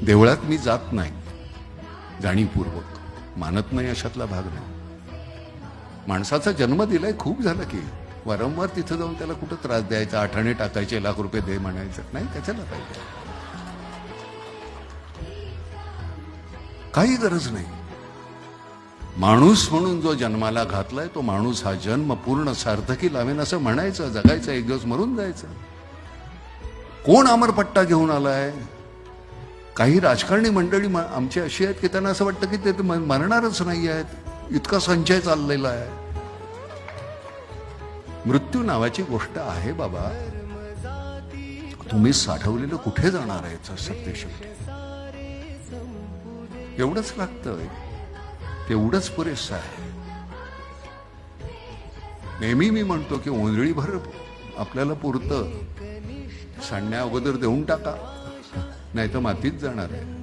देवळात मी जात नाही, जाणीवपूर्वक मानत नाही अशातला भाग नाही. माणसाचा जन्म दिलाय, खूप झालं की वारंवार तिथं जाऊन त्याला कुठं त्रास द्यायचा, आठाणे टाकायचे, लाख रुपये दे म्हणायचं नाही, कशाला पाहिजे, काही गरज नाही. माणूस म्हणून जो जन्माला घातलाय तो माणूस हा जन्म पूर्ण सार्थकी लावेन असं म्हणायचं, जगायचं, एक दिवस मरून जायचं. कोण अमरपट्टा घेऊन आलाय? काही राजकारणी मंडळी आमची अशी आहेत की त्यांना असं वाटतं की ते मरणारच नाही आहेत, इतका संचय चाललेला आहे. मृत्यू नावाची गोष्ट आहे बाबा, तुम्ही साठवलेलं कुठे जाणार आहे सत्य शेवटी. एवढंच लागतंय, तेवढंच पुरेसं आहे. नेहमी मी म्हणतो की ओंजळीभर आपल्याला पुरतं, सांडण्या अगोदर देऊन टाका, नाही तर मातीत जाणार आहे.